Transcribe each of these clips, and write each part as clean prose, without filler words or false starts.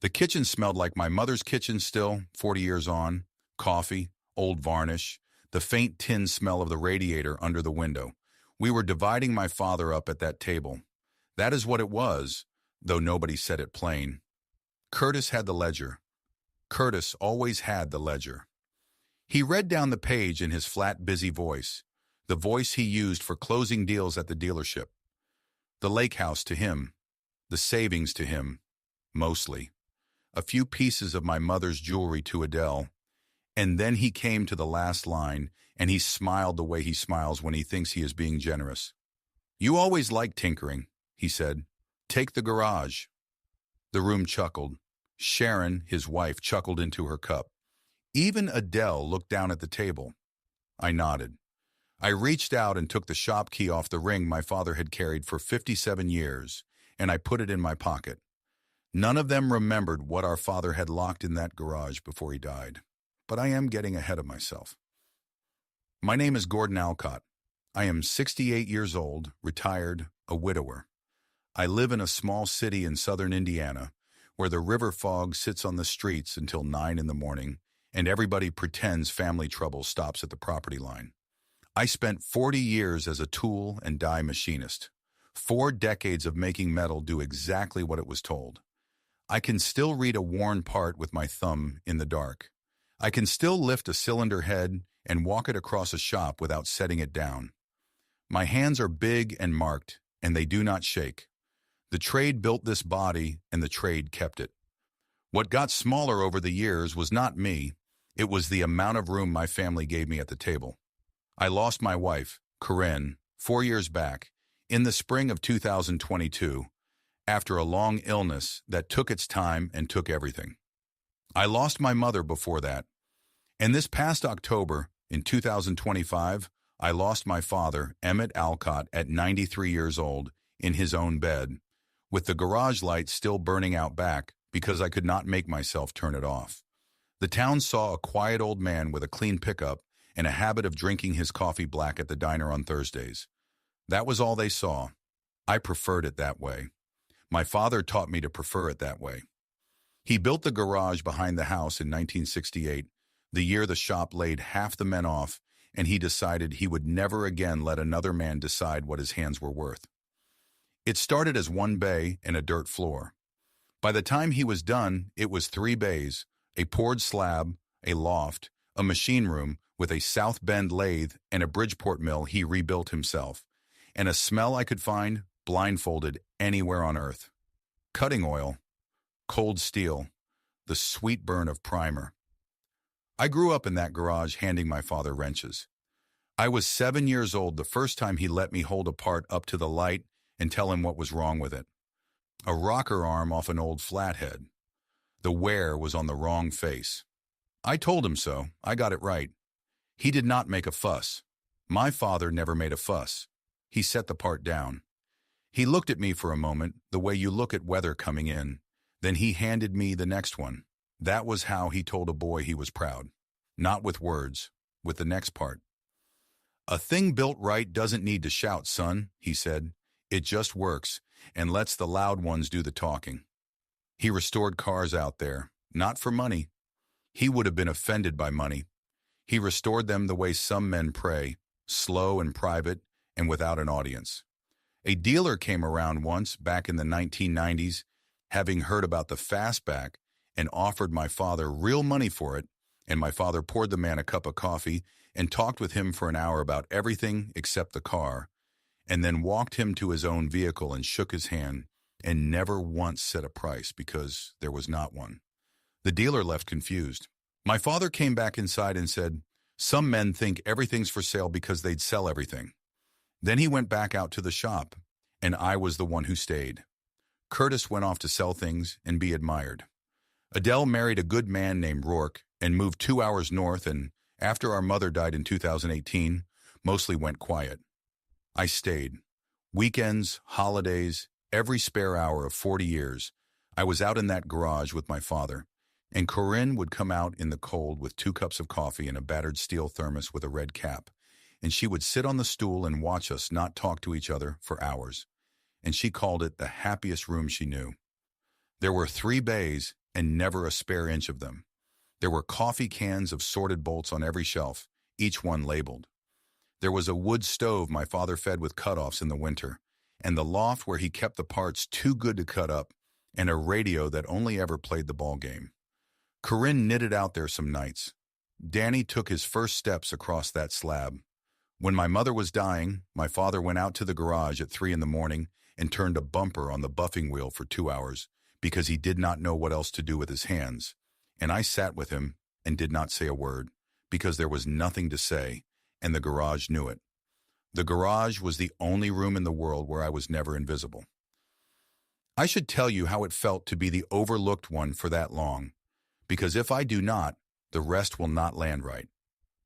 The kitchen smelled like my mother's kitchen still, 40 years on. Coffee, old varnish, the faint tin smell of the radiator under the window. We were dividing my father up at that table. That is what it was, though nobody said it plain. Curtis had the ledger. Curtis always had the ledger. He read down the page in his flat, busy voice, the voice he used for closing deals at the dealership. The lake house to him, the savings to him, mostly. A few pieces of my mother's jewelry to Adele. And then he came to the last line, and he smiled the way he smiles when he thinks he is being generous. "You always liked tinkering," he said. "Take the garage." The room chuckled. Sharon, his wife, chuckled into her cup. Even Adele looked down at the table. I nodded. I reached out and took the shop key off the ring my father had carried for 57 years, and I put it in my pocket. None of them remembered what our father had locked in that garage before he died. But I am getting ahead of myself. My name is Gordon Alcott. I am 68 years old, retired, a widower. I live in a small city in southern Indiana, where the river fog sits on the streets until 9 in the morning, and everybody pretends family trouble stops at the property line. I spent 40 years as a tool and die machinist. 4 decades of making metal do exactly what it was told. I can still read a worn part with my thumb in the dark. I can still lift a cylinder head and walk it across a shop without setting it down. My hands are big and marked, and they do not shake. The trade built this body, and the trade kept it. What got smaller over the years was not me. It was the amount of room my family gave me at the table. I lost my wife, Corinne, 4 years back, in the spring of 2022, after a long illness that took its time and took everything. I lost my mother before that, and this past October, in 2025, I lost my father, Emmett Alcott, at 93 years old, in his own bed, with the garage light still burning out back because I could not make myself turn it off. The town saw a quiet old man with a clean pickup and a habit of drinking his coffee black at the diner on Thursdays. That was all they saw. I preferred it that way. My father taught me to prefer it that way. He built the garage behind the house in 1968, the year the shop laid half the men off, and he decided he would never again let another man decide what his hands were worth. It started as 1 bay and a dirt floor. By the time he was done, it was 3 bays, a poured slab, a loft, a machine room with a South Bend lathe and a Bridgeport mill he rebuilt himself, and a smell I could find blindfolded anywhere on earth. Cutting oil, cold steel, the sweet burn of primer. I grew up in that garage handing my father wrenches. I was 7 years old the first time he let me hold a part up to the light and tell him what was wrong with it. A rocker arm off an old flathead. The wear was on the wrong face. I told him so. I got it right. He did not make a fuss. My father never made a fuss. He set the part down. He looked at me for a moment, the way you look at weather coming in. Then he handed me the next one. That was how he told a boy he was proud. Not with words, with the next part. "A thing built right doesn't need to shout, son," he said. "It just works, and lets the loud ones do the talking." He restored cars out there, not for money. He would have been offended by money. He restored them the way some men pray, slow and private and without an audience. A dealer came around once, back in the 1990s, having heard about the fastback, and offered my father real money for it, and my father poured the man a cup of coffee and talked with him for an hour about everything except the car, and then walked him to his own vehicle and shook his hand, and never once said a price because there was not one. The dealer left confused. My father came back inside and said, "Some men think everything's for sale because they'd sell everything." Then he went back out to the shop, and I was the one who stayed. Curtis went off to sell things and be admired. Adele married a good man named Rourke and moved 2 hours north, and after our mother died in 2018, mostly went quiet. I stayed. Weekends, holidays, every spare hour of 40 years, I was out in that garage with my father, and Corinne would come out in the cold with 2 cups of coffee and a battered steel thermos with a red cap, and she would sit on the stool and watch us not talk to each other for hours, and she called it the happiest room she knew. There were 3 bays, and never a spare inch of them. There were coffee cans of sorted bolts on every shelf, each one labeled. There was a wood stove my father fed with cutoffs in the winter, and the loft where he kept the parts too good to cut up, and a radio that only ever played the ball game. Corinne knitted out there some nights. Danny took his first steps across that slab. When my mother was dying, my father went out to the garage at 3 in the morning and turned a bumper on the buffing wheel for 2 hours because he did not know what else to do with his hands. And I sat with him and did not say a word because there was nothing to say, and the garage knew it. The garage was the only room in the world where I was never invisible. I should tell you how it felt to be the overlooked one for that long, because if I do not, the rest will not land right.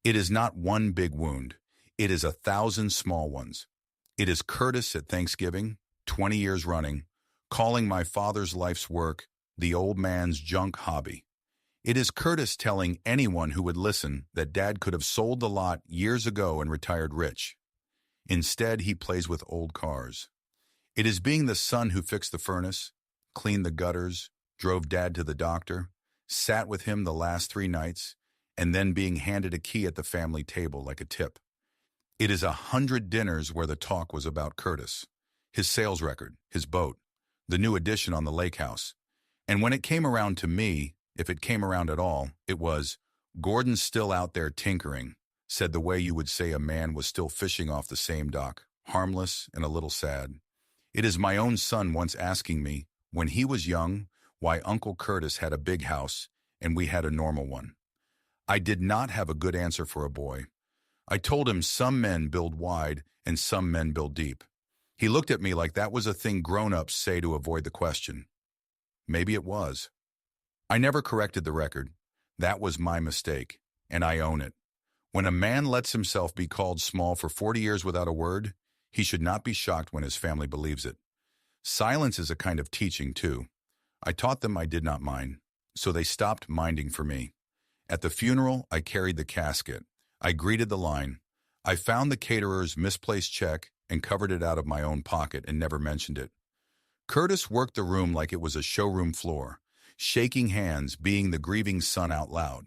It is not one big wound. It is 1,000 small ones. It is Curtis at Thanksgiving, 20 years running, calling my father's life's work the old man's junk hobby. It is Curtis telling anyone who would listen that Dad could have sold the lot years ago and retired rich. Instead, he plays with old cars. It is being the son who fixed the furnace, cleaned the gutters, drove Dad to the doctor, sat with him the last 3 nights, and then being handed a key at the family table like a tip. It is 100 dinners where the talk was about Curtis, his sales record, his boat, the new addition on the lake house. And when it came around to me, if it came around at all, it was, "Gordon's still out there tinkering," said the way you would say a man was still fishing off the same dock, harmless and a little sad. It is my own son once asking me, when he was young, why Uncle Curtis had a big house and we had a normal one. I did not have a good answer for a boy. I told him some men build wide and some men build deep. He looked at me like that was a thing grown-ups say to avoid the question. Maybe it was. I never corrected the record. That was my mistake, and I own it. When a man lets himself be called small for 40 years without a word, he should not be shocked when his family believes it. Silence is a kind of teaching, too. I taught them I did not mind, so they stopped minding for me. At the funeral, I carried the casket. I greeted the line. I found the caterer's misplaced check and covered it out of my own pocket and never mentioned it. Curtis worked the room like it was a showroom floor, shaking hands, being the grieving son out loud.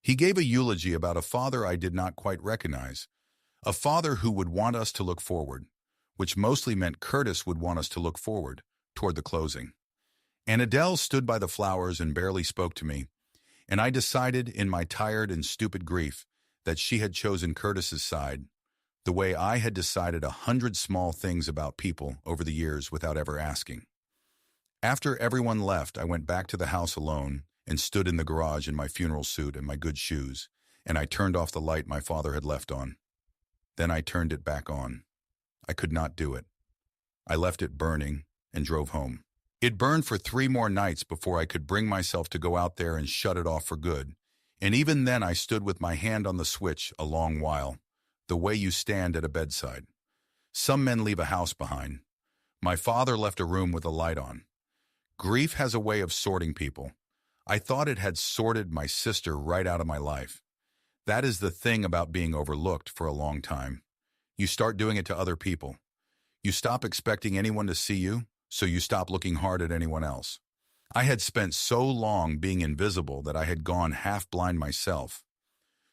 He gave a eulogy about a father I did not quite recognize, a father who would want us to look forward, which mostly meant Curtis would want us to look forward, toward the closing. And Adele stood by the flowers and barely spoke to me, and I decided in my tired and stupid grief that she had chosen Curtis's side, the way I had decided 100 small things about people over the years without ever asking. After everyone left, I went back to the house alone and stood in the garage in my funeral suit and my good shoes, and I turned off the light my father had left on. Then I turned it back on. I could not do it. I left it burning and drove home. It burned for 3 more nights before I could bring myself to go out there and shut it off for good, and even then I stood with my hand on the switch a long while, the way you stand at a bedside. Some men leave a house behind. My father left a room with a light on. Grief has a way of sorting people. I thought it had sorted my sister right out of my life. That is the thing about being overlooked for a long time. You start doing it to other people. You stop expecting anyone to see you, so you stop looking hard at anyone else. I had spent so long being invisible that I had gone half-blind myself.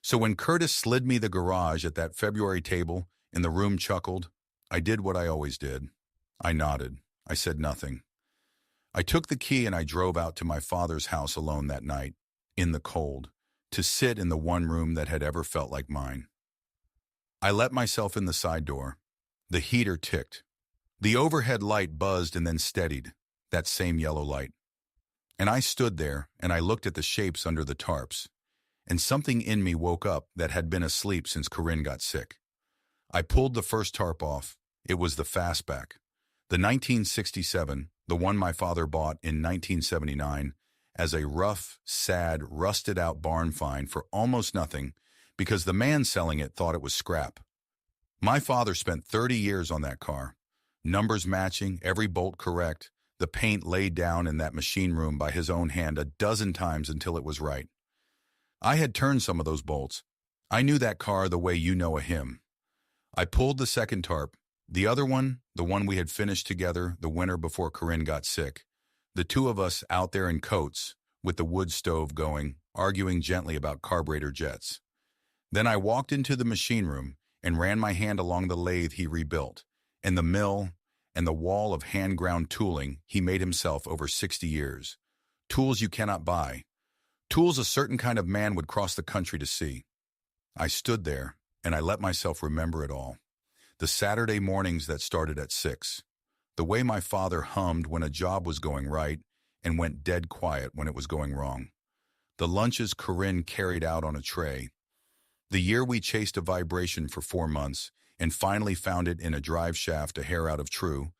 So when Curtis slid me the garage at that February table and the room chuckled, I did what I always did. I nodded. I said nothing. I took the key and I drove out to my father's house alone that night, in the cold, to sit in the one room that had ever felt like mine. I let myself in the side door. The heater ticked. The overhead light buzzed and then steadied, that same yellow light. And I stood there and I looked at the shapes under the tarps, and something in me woke up that had been asleep since Corinne got sick. I pulled the first tarp off. It was the fastback. The 1967, the one my father bought in 1979, as a rough, sad, rusted-out barn find for almost nothing because the man selling it thought it was scrap. My father spent 30 years on that car, numbers matching, every bolt correct, the paint laid down in that machine room by his own hand a dozen times until it was right. I had turned some of those bolts. I knew that car the way you know a hymn. I pulled the second tarp. The other one, the one we had finished together the winter before Corinne got sick, the two of us out there in coats, with the wood stove going, arguing gently about carburetor jets. Then I walked into the machine room and ran my hand along the lathe he rebuilt, and the mill, and the wall of hand-ground tooling he made himself over 60 years. Tools you cannot buy. Tools a certain kind of man would cross the country to see. I stood there, and I let myself remember it all. The Saturday mornings that started at 6. The way my father hummed when a job was going right and went dead quiet when it was going wrong. The lunches Corinne carried out on a tray. The year we chased a vibration for 4 months and finally found it in a drive shaft a hair out of true,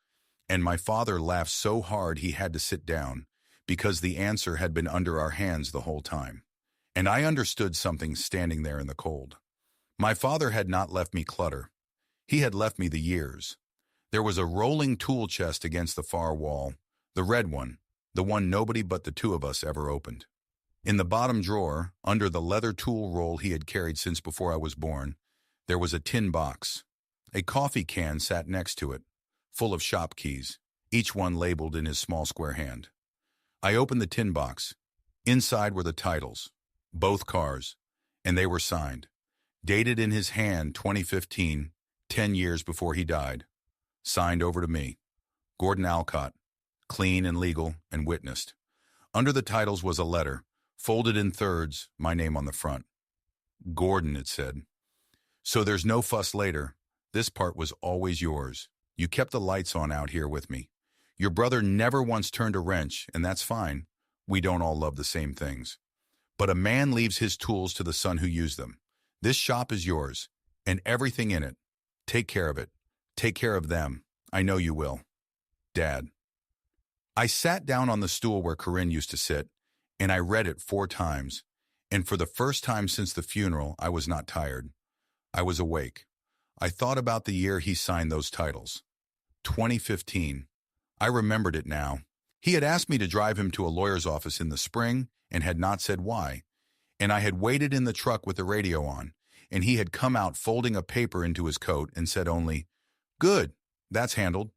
and my father laughed so hard he had to sit down because the answer had been under our hands the whole time. And I understood something standing there in the cold. My father had not left me clutter. He had left me the years. There was a rolling tool chest against the far wall, the red one, the one nobody but the two of us ever opened. In the bottom drawer, under the leather tool roll he had carried since before I was born, there was a tin box. A coffee can sat next to it, full of shop keys, each one labeled in his small square hand. I opened the tin box. Inside were the titles, both cars, and they were signed. Dated in his hand 2015, 10 years before he died. Signed over to me, Gordon Alcott, clean and legal and witnessed. Under the titles was a letter, folded in thirds, my name on the front. Gordon, it said. So there's no fuss later. This part was always yours. You kept the lights on out here with me. Your brother never once turned a wrench, and that's fine. We don't all love the same things. But a man leaves his tools to the son who used them. This shop is yours, and everything in it. Take care of it. Take care of them. I know you will. Dad. I sat down on the stool where Corinne used to sit, and I read it 4 times. And for the first time since the funeral, I was not tired. I was awake. I thought about the year he signed those titles. 2015. I remembered it now. He had asked me to drive him to a lawyer's office in the spring and had not said why. And I had waited in the truck with the radio on, and he had come out folding a paper into his coat and said only, "Good, that's handled."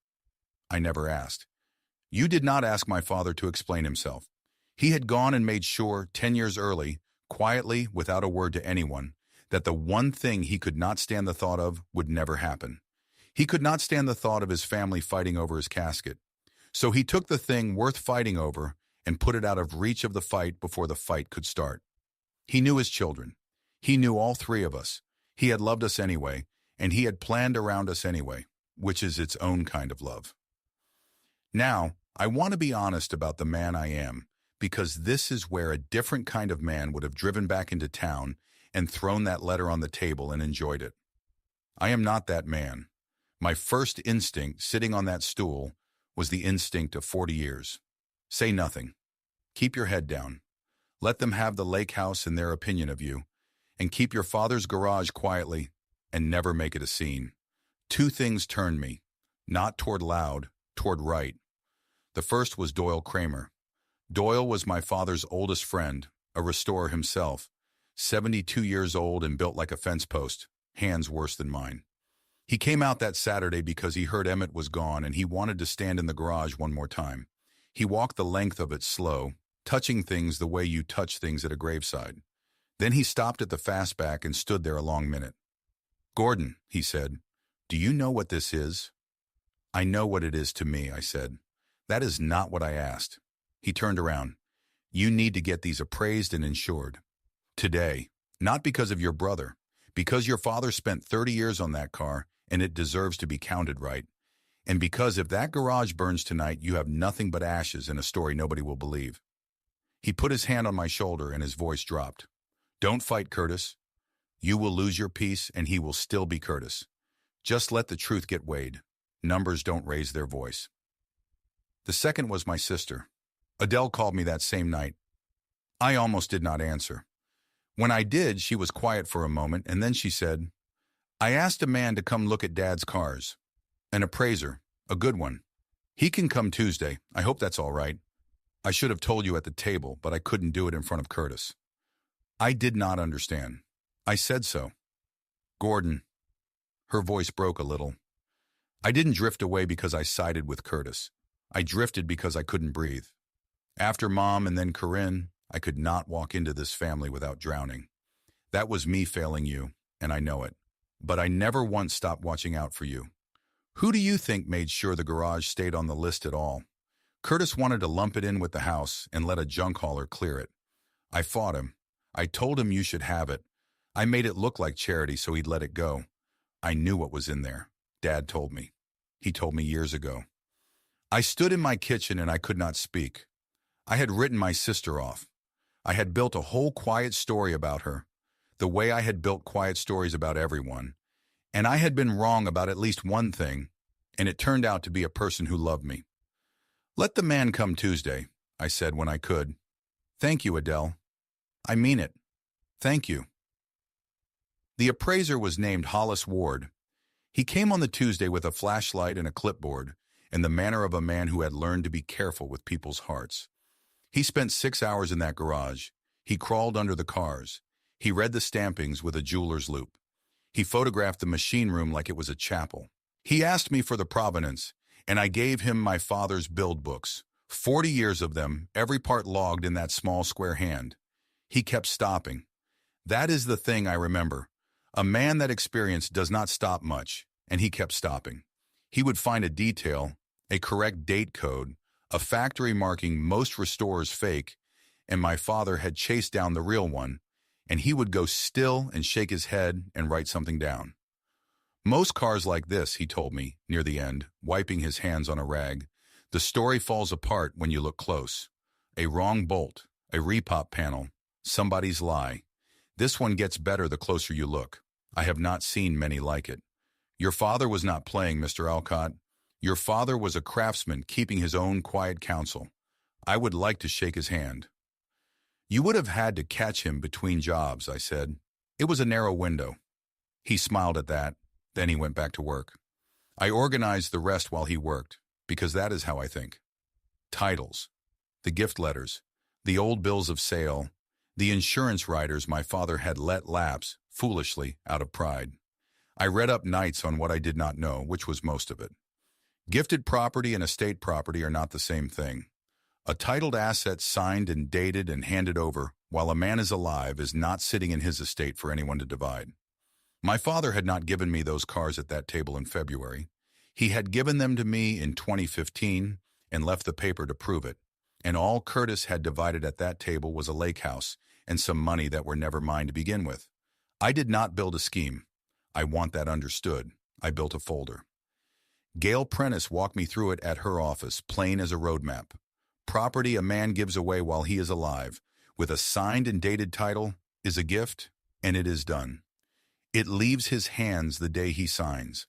I never asked. You did not ask my father to explain himself. He had gone and made sure, 10 years early, quietly, without a word to anyone, that the one thing he could not stand the thought of would never happen. He could not stand the thought of his family fighting over his casket. So he took the thing worth fighting over and put it out of reach of the fight before the fight could start. He knew his children. He knew all 3 of us. He had loved us anyway, and he had planned around us anyway, which is its own kind of love. Now, I want to be honest about the man I am, because this is where a different kind of man would have driven back into town and thrown that letter on the table and enjoyed it. I am not that man. My first instinct, sitting on that stool, was the instinct of 40 years. Say nothing. Keep your head down. Let them have the lake house and their opinion of you, and keep your father's garage quietly, and never make it a scene. 2 things turned me, not toward loud, toward right. The first was Doyle Kramer. Doyle was my father's oldest friend, a restorer himself, 72 years old and built like a fence post, hands worse than mine. He came out that Saturday because he heard Emmett was gone and he wanted to stand in the garage one more time. He walked the length of it slow, touching things the way you touch things at a graveside. Then he stopped at the fastback and stood there a long minute. "Gordon," he said, "do you know what this is?" "I know what it is to me," I said. "That is not what I asked." He turned around. "You need to get these appraised and insured. Today. Not because of your brother. Because your father spent 30 years on that car, and it deserves to be counted right. And because if that garage burns tonight, you have nothing but ashes and a story nobody will believe." He put his hand on my shoulder and his voice dropped. "Don't fight, Curtis. You will lose your peace and he will still be Curtis. Just let the truth get weighed. Numbers don't raise their voice." The second was my sister. Adele called me that same night. I almost did not answer. When I did, she was quiet for a moment, and then she said, "I asked a man to come look at Dad's cars. An appraiser, a good one. He can come Tuesday. I hope that's all right. I should have told you at the table, but I couldn't do it in front of Curtis." I did not understand. I said so. "Gordon." Her voice broke a little. I didn't drift away because I sided with Curtis. I drifted because I couldn't breathe. After Mom and then Corinne, I could not walk into this family without drowning. That was me failing you, and I know it. But I never once stopped watching out for you. Who do you think made sure the garage stayed on the list at all? Curtis wanted to lump it in with the house and let a junk hauler clear it. I fought him. I told him you should have it. I made it look like charity so he'd let it go. I knew what was in there. Dad told me. He told me years ago. I stood in my kitchen and I could not speak. I had written my sister off. I had built a whole quiet story about her, the way I had built quiet stories about everyone. And I had been wrong about at least one thing, and it turned out to be a person who loved me. Let the man come Tuesday, I said when I could. Thank you, Adele. I mean it. Thank you. The appraiser was named Hollis Ward. He came on the Tuesday with a flashlight and a clipboard, in the manner of a man who had learned to be careful with people's hearts. He spent 6 hours in that garage. He crawled under the cars. He read the stampings with a jeweler's loop. He photographed the machine room like it was a chapel. He asked me for the provenance, and I gave him my father's build books, 40 years of them, every part logged in that small square hand. He kept stopping. That is the thing I remember. A man that experience does not stop much, and he kept stopping. He would find a detail, a correct date code, a factory marking most restorers fake, and my father had chased down the real one, and he would go still and shake his head and write something down. Most cars like this, he told me, near the end, wiping his hands on a rag. The story falls apart when you look close. A wrong bolt, a repop panel, somebody's lie. This one gets better the closer you look. I have not seen many like it. Your father was not playing, Mr. Alcott. Your father was a craftsman keeping his own quiet counsel. I would like to shake his hand. You would have had to catch him between jobs, I said. It was a narrow window. He smiled at that. Then he went back to work. I organized the rest while he worked, because that is how I think. Titles, the gift letters, the old bills of sale, the insurance riders my father had let lapse, foolishly, out of pride. I read up nights on what I did not know, which was most of it. Gifted property and estate property are not the same thing. A titled asset signed and dated and handed over while a man is alive is not sitting in his estate for anyone to divide. My father had not given me those cars at that table in February. He had given them to me in 2015 and left the paper to prove it. And all Curtis had divided at that table was a lake house and some money that were never mine to begin with. I did not build a scheme. I want that understood. I built a folder. Gail Prentice walked me through it at her office, plain as a roadmap. Property a man gives away while he is alive, with a signed and dated title, is a gift, and it is done. It leaves his hands the day he signs.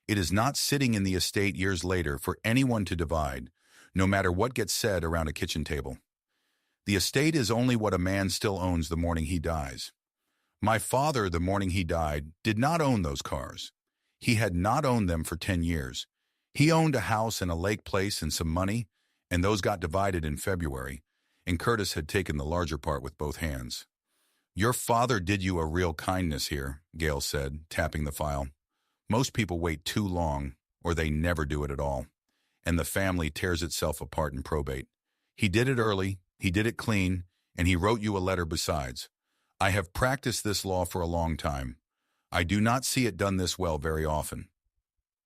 It is not sitting in the estate years later for anyone to divide, no matter what gets said around a kitchen table. The estate is only what a man still owns the morning he dies. My father, the morning he died, did not own those cars. He had not owned them for 10 years. He owned a house and a lake place and some money, and those got divided in February, and Curtis had taken the larger part with both hands. Your father did you a real kindness here, Gail said, tapping the file. Most people wait too long, or they never do it at all, and the family tears itself apart in probate. He did it early, he did it clean, and he wrote you a letter besides. I have practiced this law for a long time. I do not see it done this well very often.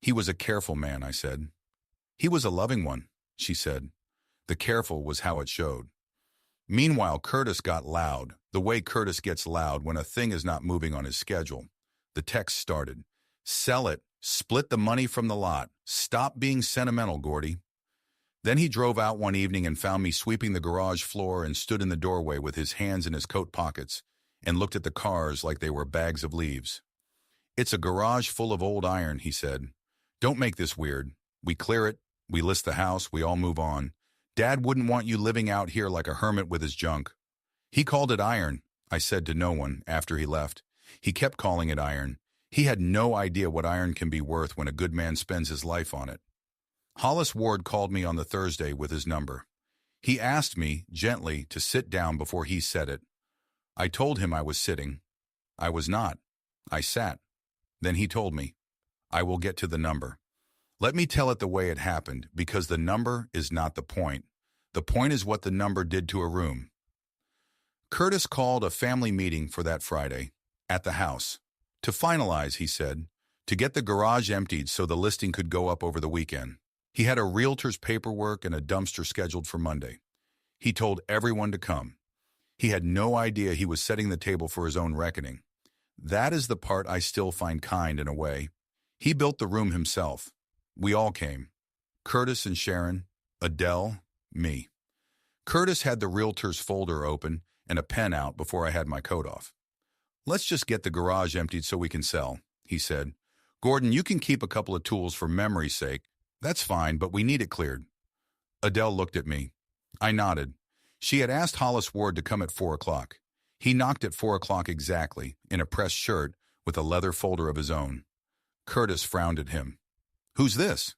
He was a careful man, I said. He was a loving one, she said. The careful was how it showed. Meanwhile, Curtis got loud, the way Curtis gets loud when a thing is not moving on his schedule. The text started. Sell it, split the money from the lot. Stop being sentimental, Gordy. Then he drove out one evening and found me sweeping the garage floor and stood in the doorway with his hands in his coat pockets and looked at the cars like they were bags of leaves. It's a garage full of old iron, he said. Don't make this weird. We clear it, we list the house, we all move on. Dad wouldn't want you living out here like a hermit with his junk. He called it iron, I said to no one after he left. He kept calling it iron. He had no idea what iron can be worth when a good man spends his life on it. Hollis Ward called me on the Thursday with his number. He asked me, gently, to sit down before he said it. I told him I was sitting. I was not. I sat. Then he told me, I will get to the number. Let me tell it the way it happened, because the number is not the point. The point is what the number did to a room. Curtis called a family meeting for that Friday at the house. To finalize, he said, to get the garage emptied so the listing could go up over the weekend. He had a realtor's paperwork and a dumpster scheduled for Monday. He told everyone to come. He had no idea he was setting the table for his own reckoning. That is the part I still find kind in a way. He built the room himself. We all came. Curtis and Sharon, Adele, me. Curtis had the realtor's folder open and a pen out before I had my coat off. "Let's just get the garage emptied so we can sell," he said. "Gordon, you can keep a couple of tools for memory's sake. That's fine, but we need it cleared." Adele looked at me. I nodded. She had asked Hollis Ward to come at 4 o'clock. He knocked at 4 o'clock exactly, in a pressed shirt with a leather folder of his own. Curtis frowned at him. "Who's this?"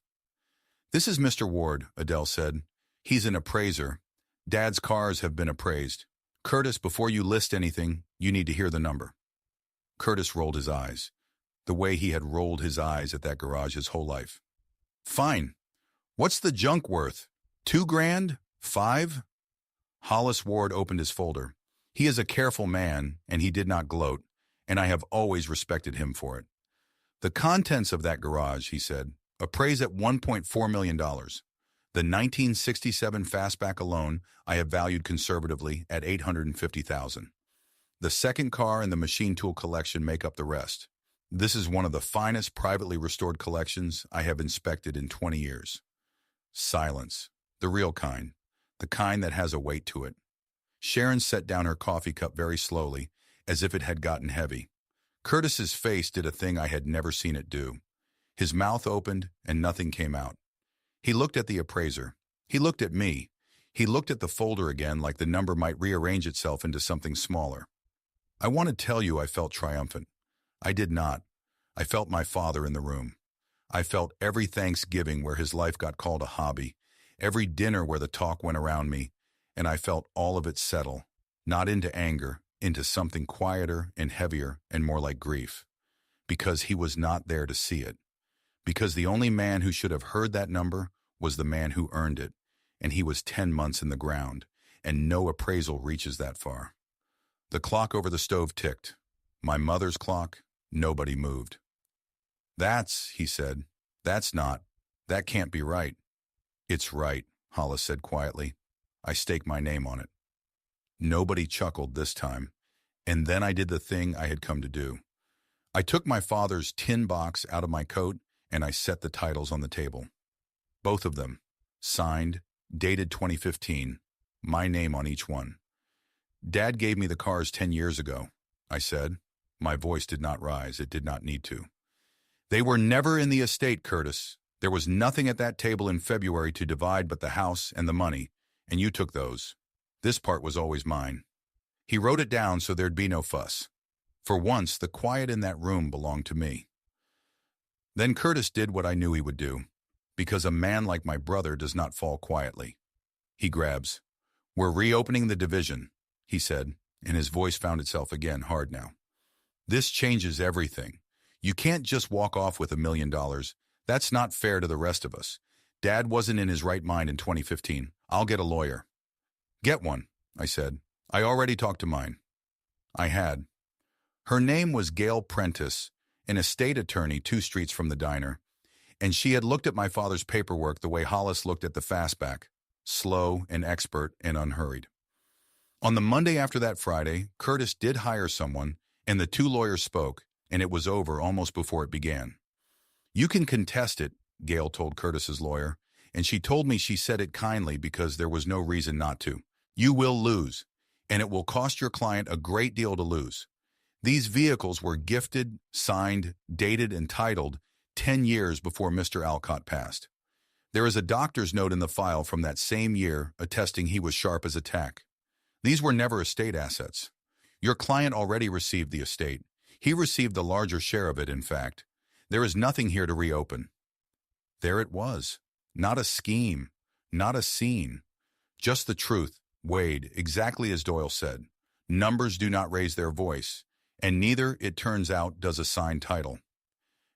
"This is Mr. Ward," Adele said. "He's an appraiser. Dad's cars have been appraised. Curtis, before you list anything, you need to hear the number." Curtis rolled his eyes, the way he had rolled his eyes at that garage his whole life. "Fine. What's the junk worth? 2 grand? 5? Hollis Ward opened his folder. He is a careful man, and he did not gloat, and I have always respected him for it. "The contents of that garage," he said, "appraise at $1.4 million. The 1967 Fastback alone I have valued conservatively at $850,000. The second car and the machine tool collection make up the rest. This is one of the finest privately restored collections I have inspected in 20 years. Silence. The real kind. The kind that has a weight to it. Sharon set down her coffee cup very slowly, as if it had gotten heavy. Curtis's face did a thing I had never seen it do. His mouth opened, and nothing came out. He looked at the appraiser. He looked at me. He looked at the folder again like the number might rearrange itself into something smaller. I want to tell you I felt triumphant. I did not. I felt my father in the room. I felt every Thanksgiving where his life got called a hobby, every dinner where the talk went around me, and I felt all of it settle, not into anger, into something quieter and heavier and more like grief. Because he was not there to see it. Because the only man who should have heard that number was the man who earned it, and he was 10 months in the ground, and no appraisal reaches that far. The clock over the stove ticked. My mother's clock, nobody moved. "That's," he said, "that's not. That can't be right." "It's right," Hollis said quietly. "I stake my name on it." Nobody chuckled this time, and then I did the thing I had come to do. I took my father's tin box out of my coat, and I set the titles on the table. Both of them, signed, dated 2015, my name on each one. "Dad gave me the cars 10 years ago," I said. My voice did not rise. It did not need to. "They were never in the estate, Curtis. There was nothing at that table in February to divide but the house and the money, and you took those. This part was always mine." He wrote it down so there'd be no fuss. For once, the quiet in that room belonged to me. Then Curtis did what I knew he would do, because a man like my brother does not fall quietly. He grabs. "We're reopening the division," he said, and his voice found itself again hard now. "This changes everything. You can't just walk off with $1 million. That's not fair to the rest of us. Dad wasn't in his right mind in 2015. I'll get a lawyer." "Get one," I said. "I already talked to mine." I had. Her name was Gail Prentice, an estate attorney 2 streets from the diner, and she had looked at my father's paperwork the way Hollis looked at the Fastback, slow and expert and unhurried. On the Monday after that Friday, Curtis did hire someone, and the 2 lawyers spoke, and it was over almost before it began. "You can contest it," Gail told Curtis's lawyer, and she told me she said it kindly because there was no reason not to. "You will lose, and it will cost your client a great deal to lose. These vehicles were gifted, signed, dated, and titled 10 years before Mr. Alcott passed. There is a doctor's note in the file from that same year attesting he was sharp as a tack. These were never estate assets. Your client already received the estate. He received the larger share of it, in fact. There is nothing here to reopen." There it was. Not a scheme. Not a scene. Just the truth, weighed exactly as Doyle said. Numbers do not raise their voice, and neither, it turns out, does a signed title.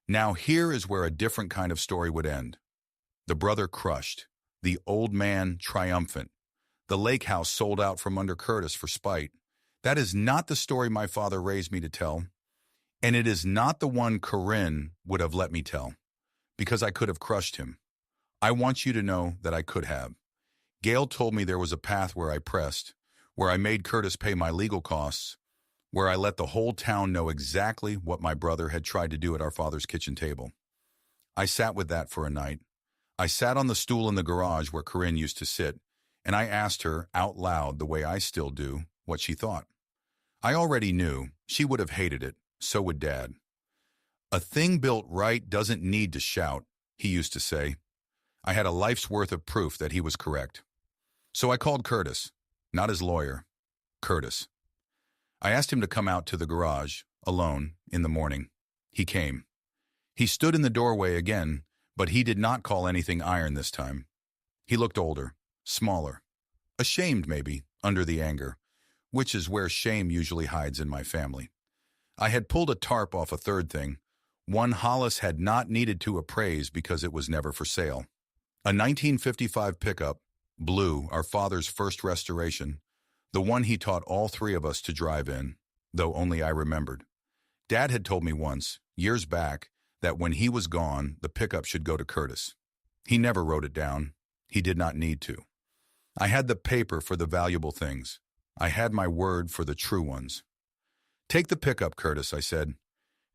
Now here is where a different kind of story would end. The brother crushed. The old man triumphant. The lake house sold out from under Curtis for spite. That is not the story my father raised me to tell, and it is not the one Corinne would have let me tell, because I could have crushed him. I want you to know that I could have. Gail told me there was a path where I pressed, where I made Curtis pay my legal costs, where I let the whole town know exactly what my brother had tried to do at our father's kitchen table. I sat with that for a night. I sat on the stool in the garage where Corinne used to sit, and I asked her out loud the way I still do what she thought. I already knew she would have hated it, so would Dad. A thing built right doesn't need to shout, he used to say. I had a life's worth of proof that he was correct. So I called Curtis, not his lawyer, Curtis. I asked him to come out to the garage, alone, in the morning. He came. He stood in the doorway again, but he did not call anything iron this time. He looked older, smaller, ashamed maybe, under the anger, which is where shame usually hides in my family. I had pulled a tarp off a third thing, one Hollis had not needed to appraise because it was never for sale. A 1955 pickup, blue, our father's first restoration, the one he taught all three of us to drive in, though only I remembered. Dad had told me once, years back, that when he was gone, the pickup should go to Curtis. He never wrote it down. He did not need to. I had the paper for the valuable things. I had my word for the true ones. Take the pickup, Curtis, I said.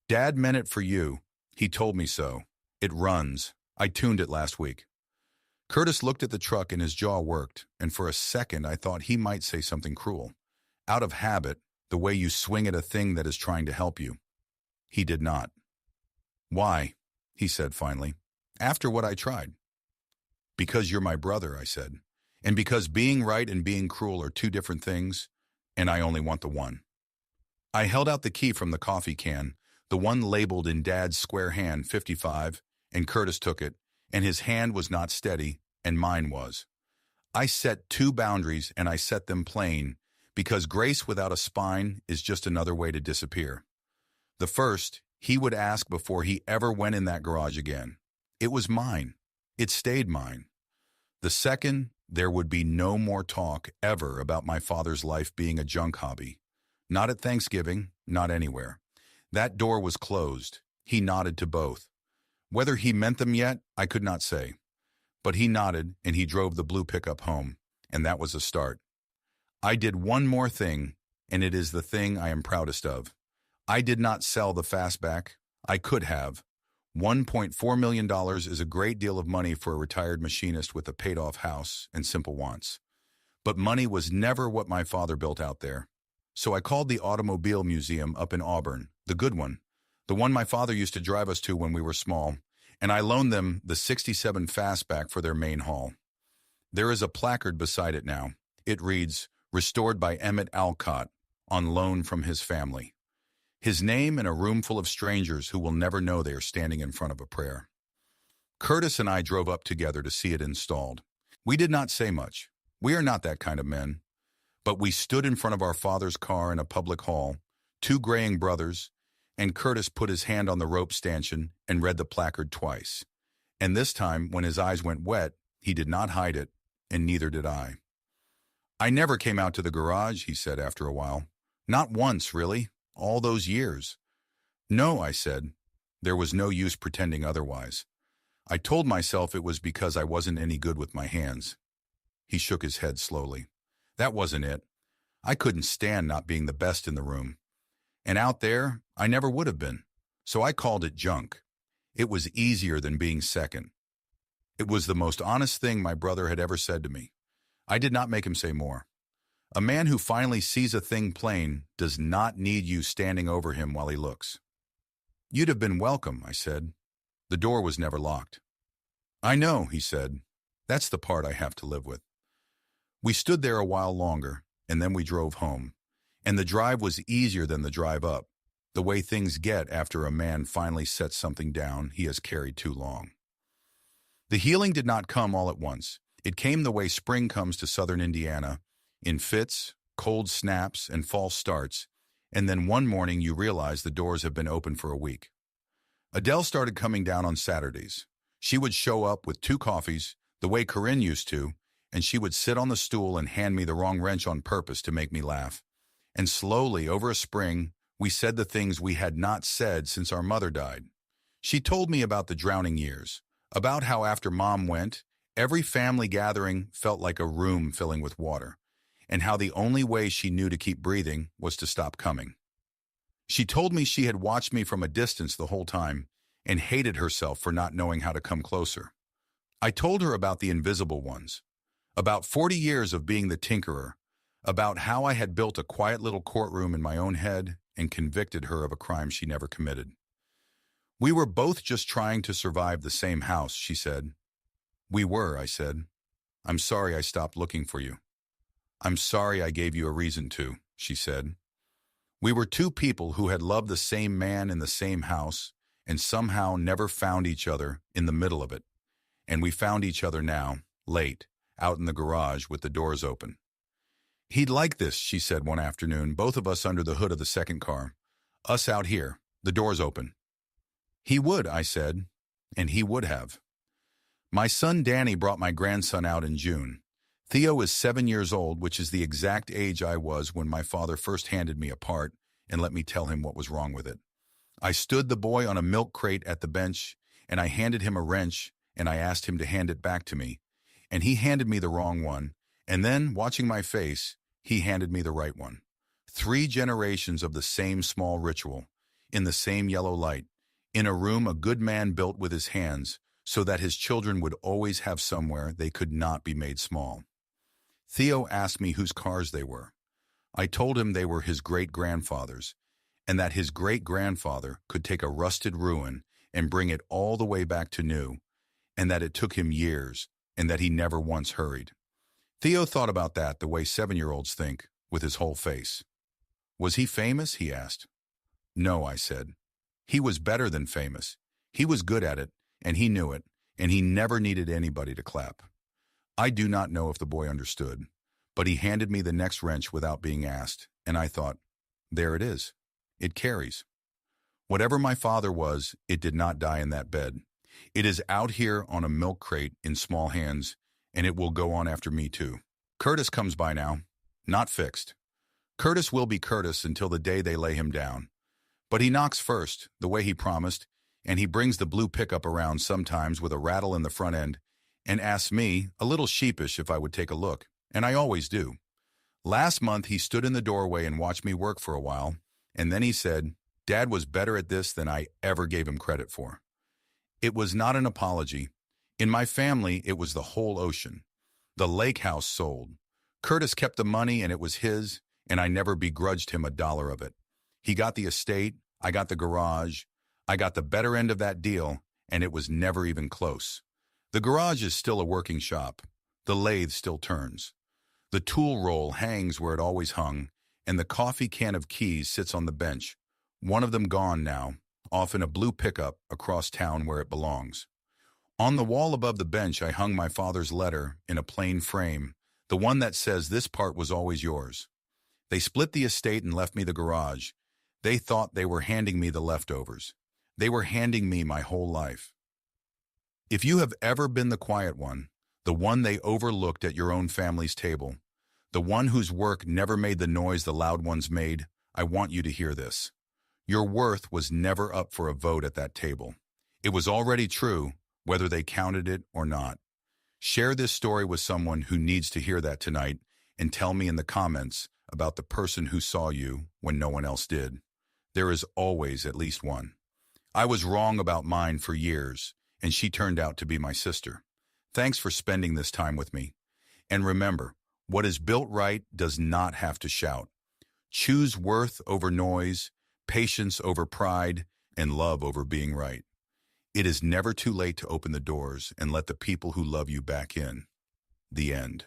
Dad meant it for you. He told me so. It runs. I tuned it last week. Curtis looked at the truck and his jaw worked, and for a second I thought he might say something cruel. Out of habit, the way you swing at a thing that is trying to help you. He did not. Why? He said finally. After what I tried. Because you're my brother, I said. And because being right and being cruel are two different things, and I only want the one. I held out the key from the coffee can, the one labeled in Dad's square hand 55, and Curtis took it, and his hand was not steady, and mine was. I set two boundaries, and I set them plain, because grace without a spine is just another way to disappear. The first, he would ask before he ever went in that garage again. It was mine. It stayed mine. The second, there would be no more talk ever about my father's life being a junk hobby. Not at Thanksgiving, not anywhere. That door was closed. He nodded to both. Whether he meant them yet, I could not say. But he nodded, and he drove the blue pickup home, and that was a start. I did one more thing, and it is the thing I am proudest of. I did not sell the fastback. I could have. $1.4 million is a great deal of money for a retired machinist with a paid-off house and simple wants. But money was never what my father built out there. So I called the Automobile Museum up in Auburn, the good one, the one my father used to drive us to when we were small, and I loaned them the '67 fastback for their main haul. There is a placard beside it now. It reads, "Restored by Emmett Alcott, on loan from his family." His name and a room full of strangers who will never know they are standing in front of a prayer. Curtis and I drove up together to see it installed. We did not say much. We are not that kind of men. But we stood in front of our father's car in a public hall, two graying brothers, and Curtis put his hand on the rope stanchion and read the placard twice. And this time, when his eyes went wet, he did not hide it, and neither did I. I never came out to the garage, he said after a while. Not once, really, all those years. No, I said. There was no use pretending otherwise. I told myself it was because I wasn't any good with my hands. He shook his head slowly. That wasn't it. I couldn't stand not being the best in the room. And out there, I never would have been. So I called it junk. It was easier than being second. It was the most honest thing my brother had ever said to me. I did not make him say more. A man who finally sees a thing plain does not need you standing over him while he looks. You'd have been welcome, I said. The door was never locked. I know, he said. That's the part I have to live with. We stood there a while longer, and then we drove home. And the drive was easier than the drive up, the way things get after a man finally sets something down he has carried too long. The healing did not come all at once. It came the way spring comes to southern Indiana, in fits, cold snaps, and false starts, and then one morning you realize the doors have been open for a week. Adele started coming down on Saturdays. She would show up with 2 coffees, the way Corinne used to, and she would sit on the stool and hand me the wrong wrench on purpose to make me laugh. And slowly, over a spring, we said the things we had not said since our mother died. She told me about the drowning years, about how after Mom went, every family gathering felt like a room filling with water, and how the only way she knew to keep breathing was to stop coming. She told me she had watched me from a distance the whole time and hated herself for not knowing how to come closer. I told her about the invisible ones, about 40 years of being the tinkerer, about how I had built a quiet little courtroom in my own head and convicted her of a crime she never committed. We were both just trying to survive the same house, she said. We were, I said. I'm sorry I stopped looking for you. I'm sorry I gave you a reason to, she said. We were two people who had loved the same man in the same house and somehow never found each other in the middle of it. And we found each other now, late, out in the garage with the doors open. He'd like this, she said one afternoon, both of us under the hood of the second car. Us out here, the doors open. He would, I said, and he would have. My son Danny brought my grandson out in June. Theo is 7 years old, which is the exact age I was when my father first handed me a part and let me tell him what was wrong with it. I stood the boy on a milk crate at the bench, and I handed him a wrench, and I asked him to hand it back to me. And he handed me the wrong one, and then, watching my face, he handed me the right one. 3 generations of the same small ritual, in the same yellow light, in a room a good man built with his hands, so that his children would always have somewhere they could not be made small. Theo asked me whose cars they were. I told him they were his great-grandfather's, and that his great-grandfather could take a rusted ruin and bring it all the way back to new, and that it took him years, and that he never once hurried. Theo thought about that the way 7-year-olds think, with his whole face. Was he famous? He asked. No, I said. He was better than famous. He was good at it, and he knew it, and he never needed anybody to clap. I do not know if the boy understood, but he handed me the next wrench without being asked, and I thought, there it is. It carries. Whatever my father was, it did not die in that bed. It is out here on a milk crate in small hands, and it will go on after me too. Curtis comes by now, not fixed. Curtis will be Curtis until the day they lay him down. But he knocks first, the way he promised, and he brings the blue pickup around sometimes with a rattle in the front end, and asks me, a little sheepish, if I would take a look, and I always do. Last month he stood in the doorway and watched me work for a while, and then he said, Dad was better at this than I ever gave him credit for. It was not an apology. In my family, it was the whole ocean. The lake house sold. Curtis kept the money and it was his, and I never begrudged him $1 of it. He got the estate, I got the garage, I got the better end of that deal, and it was never even close. The garage is still a working shop. The lathe still turns. The tool roll hangs where it always hung, and the coffee can of keys sits on the bench, one of them gone now, off in a blue pickup across town where it belongs. On the wall above the bench I hung my father's letter in a plain frame, the one that says this part was always yours. They split the estate and left me the garage. They thought they were handing me the leftovers. They were handing me my whole life. If you have ever been the quiet one, the one they overlooked at your own family's table, the one whose work never made the noise the loud ones made, I want you to hear this. Your worth was never up for a vote at that table. It was already true, whether they counted it or not. Share this story with someone who needs to hear that tonight, and tell me in the comments about the person who saw you when no one else did. There is always at least one. I was wrong about mine for years, and she turned out to be my sister. Thanks for spending this time with me. And remember, what is built right does not have to shout. Choose worth over noise, patience over pride, and love over being right. It is never too late to open the doors and let the people who love you back in. The end.